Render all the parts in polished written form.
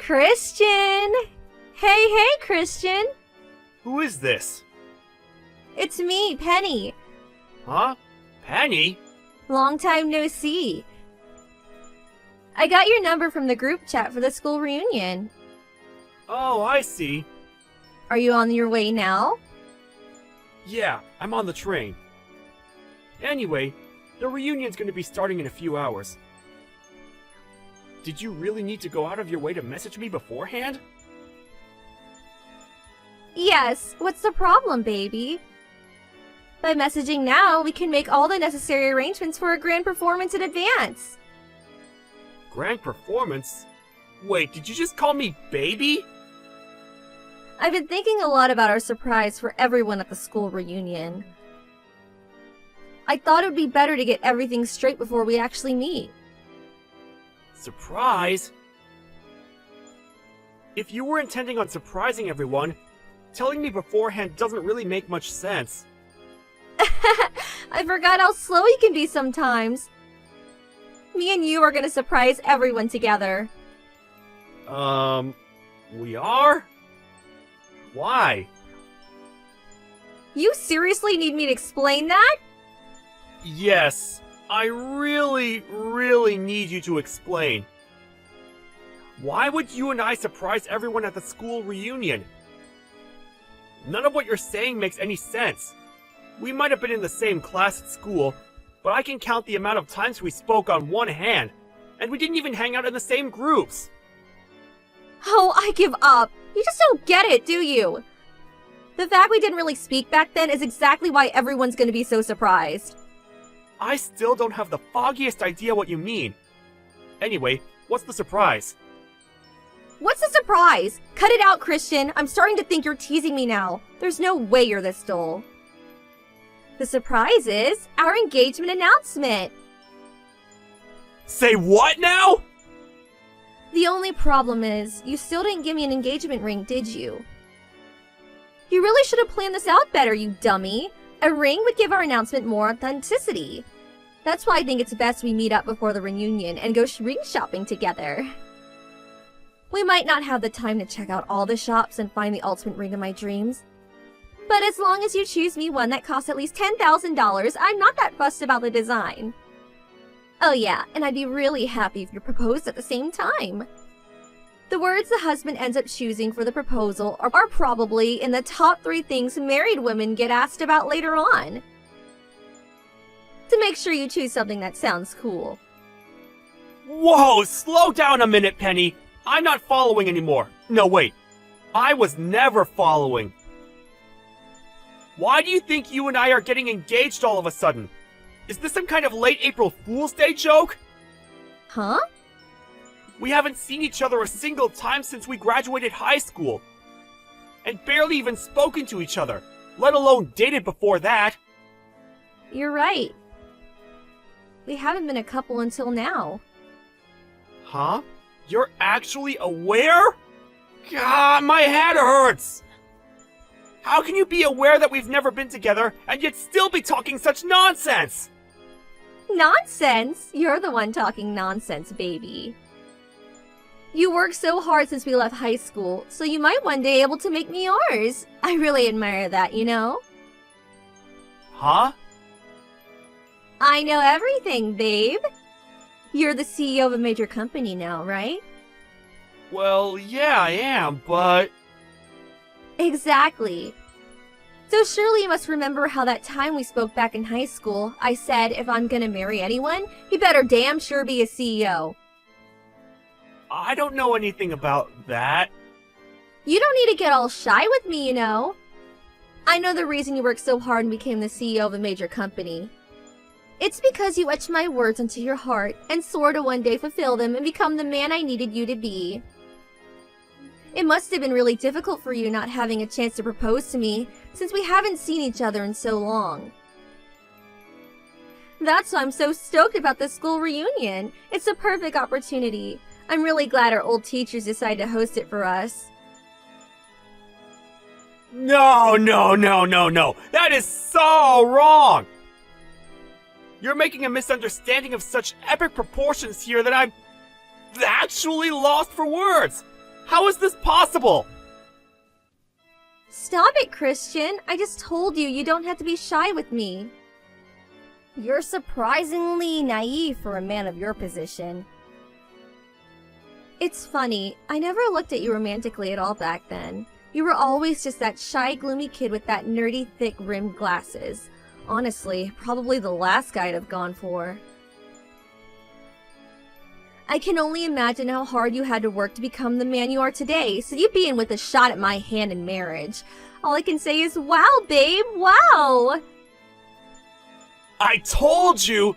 Christian! Hey, Christian! Who is this? It's me, Penny. Huh? Penny? Long time no see. I got your number from the group chat for the school reunion. Oh, I see. Are you on your way now? Yeah, I'm on the train. Anyway, the reunion's gonna be starting in a few hours. Did you really need to go out of your way to message me beforehand? Yes, what's the problem, baby? By messaging now, we can make all the necessary arrangements for a grand performance in advance. Grand performance? Wait, did you just call me baby? I've been thinking a lot about our surprise for everyone at the school reunion. I thought it would be better to get everything straight before we actually meet. Surprise? If you were intending on surprising everyone, telling me beforehand doesn't really make much sense. I forgot how slow you can be sometimes. Me and you are gonna surprise everyone together. We are? Why? You seriously need me to explain that? Yes, I really need you to explain. Why would you and I surprise everyone at the school reunion? None of what you're saying makes any sense. We might have been in the same class at school, but I can count the amount of times we spoke on one hand, and we didn't even hang out in the same groups. Oh, I give up. You just don't get it, do you? The fact we didn't really speak back then is exactly why everyone's gonna be so surprised. I still don't have the foggiest idea what you mean. Anyway, what's the surprise? What's the surprise? Cut it out, Christian. I'm starting to think you're teasing me now. There's no way you're this dull. The surprise is our engagement announcement. Say what now? The only problem is, you still didn't give me an engagement ring, did you? You really should have planned this out better, you dummy. A ring would give our announcement more authenticity. That's why I think it's best we meet up before the reunion and go ring shopping together. We might not have the time to check out all the shops and find the ultimate ring of my dreams. But as long as you choose me one that costs at least $10,000, I'm not that fussed about the design. Oh yeah, and I'd be really happy if you proposed at the same time. The words the husband ends up choosing for the proposal are probably in the top 3 things married women get asked about later on. To make sure you choose something that sounds cool. Whoa, slow down a minute, Penny. I'm not following anymore. No, wait. I was never following. Why do you think you and I are getting engaged all of a sudden? Is this some kind of late April Fool's Day joke? Huh? We haven't seen each other a single time since we graduated high school. And barely even spoken to each other, let alone dated before that. You're right. We haven't been a couple until now. Huh? You're actually aware? God, my head hurts! How can you be aware that we've never been together and yet still be talking such nonsense? Nonsense? You're the one talking nonsense, baby. You worked so hard since we left high school, so you might one day be able to make me yours. I really admire that, you know? Huh? I know everything, babe. You're the CEO of a major company now, right? Well, yeah, I am, but... Exactly. So surely you must remember how that time we spoke back in high school, I said if I'm gonna marry anyone, he better damn sure be a CEO. I don't know anything about that. You don't need to get all shy with me, you know. I know the reason you worked so hard and became the CEO of a major company. It's because you etched my words into your heart and swore to one day fulfill them and become the man I needed you to be. It must have been really difficult for you not having a chance to propose to me, since we haven't seen each other in so long. That's why I'm so stoked about this school reunion. It's a perfect opportunity. I'm really glad our old teachers decided to host it for us. No. That is so wrong! You're making a misunderstanding of such epic proportions here that I'm actually lost for words. How is this possible? Stop it, Christian. I just told you you don't have to be shy with me. You're surprisingly naive for a man of your position. It's funny, I never looked at you romantically at all back then. You were always just that shy, gloomy kid with that nerdy, thick-rimmed glasses. Honestly, probably the last guy I'd have gone for. I can only imagine how hard you had to work to become the man you are today, so you being with a shot at my hand in marriage. All I can say is, wow, babe, wow! I told you!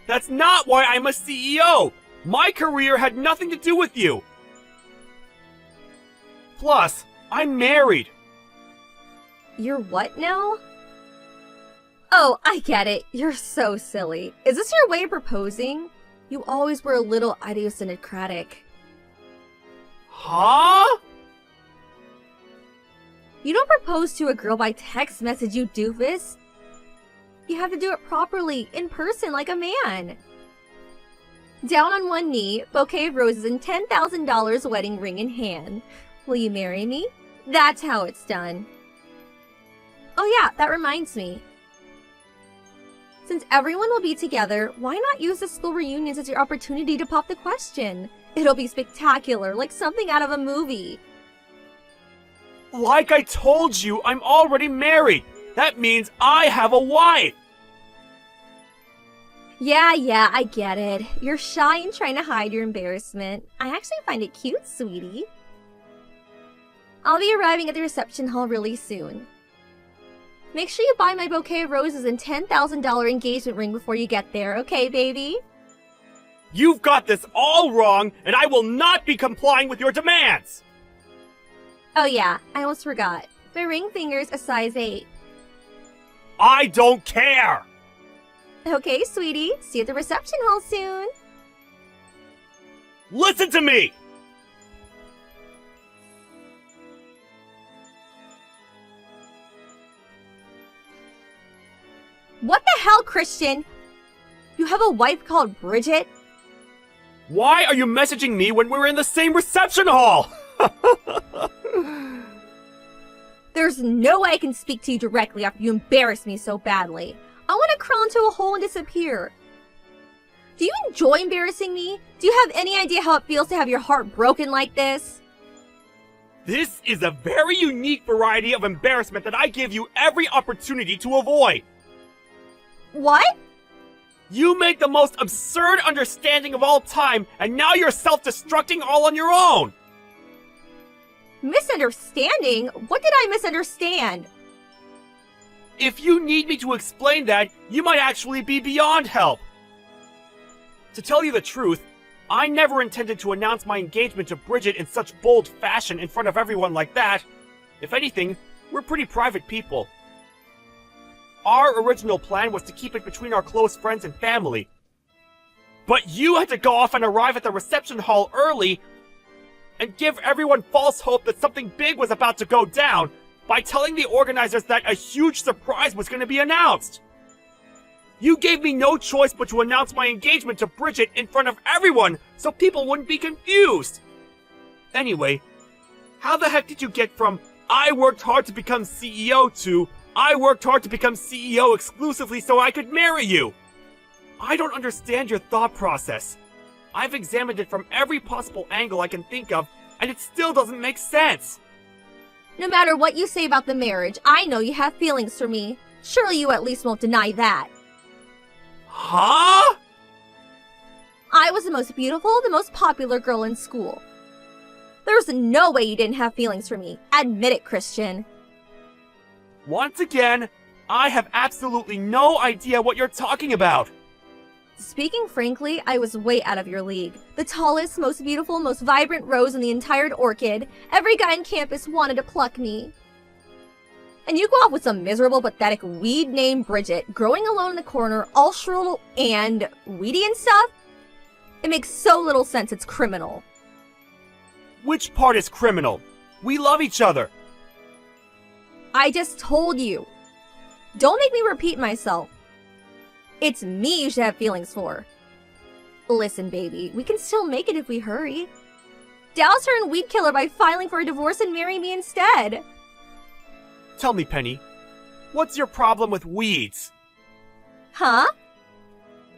That's not why I'm a CEO! My career had nothing to do with you! Plus, I'm married. You're what now? Oh, I get it. You're so silly. Is this your way of proposing? You always were a little idiosyncratic. Huh? You don't propose to a girl by text message, you doofus. You have to do it properly, in person, like a man. Down on one knee, bouquet of roses and $10,000 wedding ring in hand. Will you marry me? That's how it's done. Oh yeah, that reminds me. Since everyone will be together, why not use the school reunions as your opportunity to pop the question? It'll be spectacular, like something out of a movie. Like I told you, I'm already married. That means I have a wife. Yeah, I get it. You're shy and trying to hide your embarrassment. I actually find it cute, sweetie. I'll be arriving at the reception hall really soon. Make sure you buy my bouquet of roses and $10,000 engagement ring before you get there, okay, baby? You've got this all wrong, and I will not be complying with your demands! Oh yeah, I almost forgot. My ring finger's a size 8. I don't care! Okay, sweetie. See you at the reception hall soon. Listen to me! What the hell, Christian? You have a wife called Bridget? Why are you messaging me when we're in the same reception hall? There's no way I can speak to you directly after you embarrass me so badly. I want to crawl into a hole and disappear. Do you enjoy embarrassing me? Do you have any idea how it feels to have your heart broken like this? This is a very unique variety of embarrassment that I give you every opportunity to avoid. What? You made the most absurd understanding of all time, and now you're self-destructing all on your own! Misunderstanding? What did I misunderstand? If you need me to explain that, you might actually be beyond help. To tell you the truth, I never intended to announce my engagement to Bridget in such bold fashion in front of everyone like that. If anything, we're pretty private people. Our original plan was to keep it between our close friends and family. But you had to go off and arrive at the reception hall early and give everyone false hope that something big was about to go down by telling the organizers that a huge surprise was going to be announced. You gave me no choice but to announce my engagement to Bridget in front of everyone so people wouldn't be confused. Anyway, how the heck did you get from I worked hard to become CEO to I worked hard to become CEO exclusively so I could marry you? I don't understand your thought process. I've examined it from every possible angle I can think of, and it still doesn't make sense. No matter what you say about the marriage, I know you have feelings for me. Surely you at least won't deny that. Huh? I was the most beautiful, the most popular girl in school. There's no way you didn't have feelings for me. Admit it, Christian. Once again, I have absolutely no idea what you're talking about. Speaking frankly, I was way out of your league. The tallest, most beautiful, most vibrant rose in the entire orchid. Every guy on campus wanted to pluck me. And you go off with some miserable, pathetic weed named Bridget, growing alone in the corner, all shrill and weedy and stuff? It makes so little sense it's criminal. Which part is criminal? We love each other. I just told you. Don't make me repeat myself. It's me you should have feelings for. Listen, baby, we can still make it if we hurry. Douse her in weed killer by filing for a divorce and marry me instead. Tell me, Penny, what's your problem with weeds? Huh?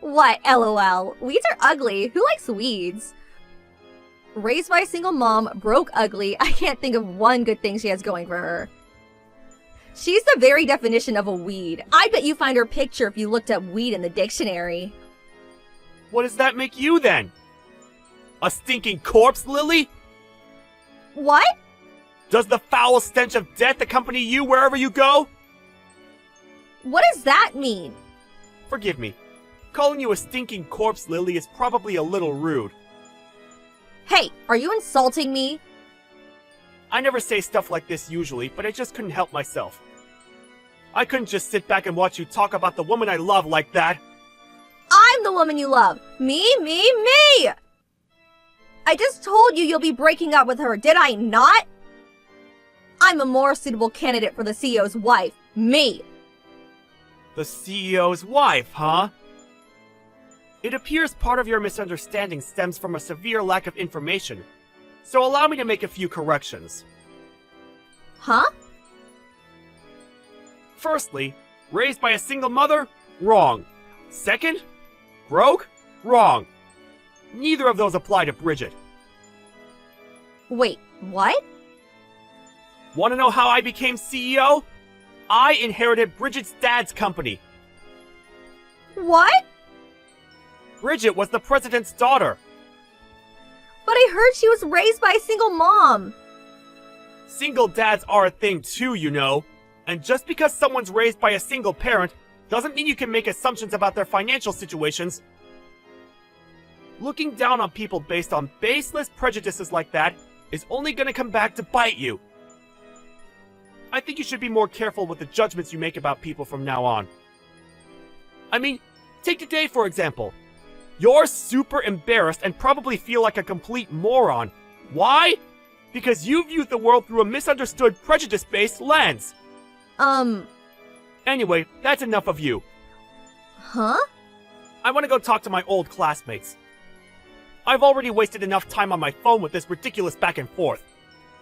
What, LOL? Weeds are ugly. Who likes weeds? Raised by a single mom, broke ugly, I can't think of one good thing she has going for her. She's the very definition of a weed. I bet you find her picture if you looked up weed in the dictionary. What does that make you then? A stinking corpse, Lily? What? Does the foul stench of death accompany you wherever you go? What does that mean? Forgive me. Calling you a stinking corpse, Lily, is probably a little rude. Hey, are you insulting me? I never say stuff like this usually, but I just couldn't help myself. I couldn't just sit back and watch you talk about the woman I love like that. I'm the woman you love. Me. I just told you you'll be breaking up with her, did I not? I'm a more suitable candidate for the CEO's wife. Me. The CEO's wife, huh? It appears part of your misunderstanding stems from a severe lack of information, so allow me to make a few corrections. Huh? Firstly, raised by a single mother? Wrong. Second, broke? Wrong. Neither of those apply to Bridget. Wait, what? Want to know how I became CEO? I inherited Bridget's dad's company. What? Bridget was the president's daughter. But I heard she was raised by a single mom. Single dads are a thing too, you know. And just because someone's raised by a single parent doesn't mean you can make assumptions about their financial situations. Looking down on people based on baseless prejudices like that is only gonna come back to bite you. I think you should be more careful with the judgments you make about people from now on. I mean, take today for example. You're super embarrassed and probably feel like a complete moron. Why? Because you viewed the world through a misunderstood, prejudice-based lens. Anyway, that's enough of you. Huh? I want to go talk to my old classmates. I've already wasted enough time on my phone with this ridiculous back and forth.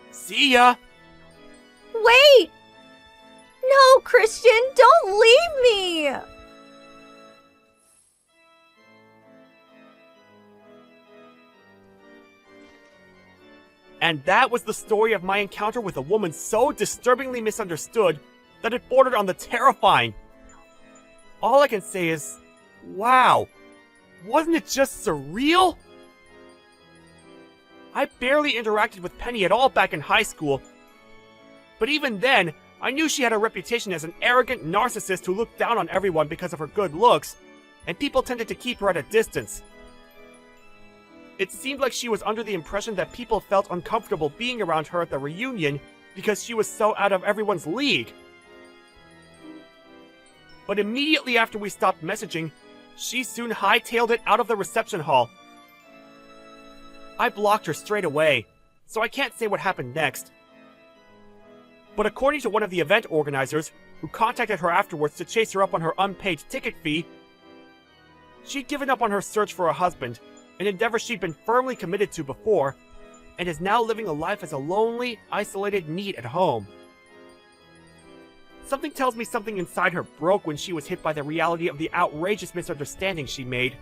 See ya! Wait! No, Christian, don't leave me! And that was the story of my encounter with a woman so disturbingly misunderstood that it bordered on the terrifying. All I can say is, wow, wasn't it just surreal? I barely interacted with Penny at all back in high school, but even then, I knew she had a reputation as an arrogant narcissist who looked down on everyone because of her good looks, and people tended to keep her at a distance. It seemed like she was under the impression that people felt uncomfortable being around her at the reunion because she was so out of everyone's league. But immediately after we stopped messaging, she soon hightailed it out of the reception hall. I blocked her straight away, so I can't say what happened next. But according to one of the event organizers, who contacted her afterwards to chase her up on her unpaid ticket fee, she'd given up on her search for a husband, an endeavor she'd been firmly committed to before, and is now living a life as a lonely, isolated NEET at home. Something tells me something inside her broke when she was hit by the reality of the outrageous misunderstanding she made.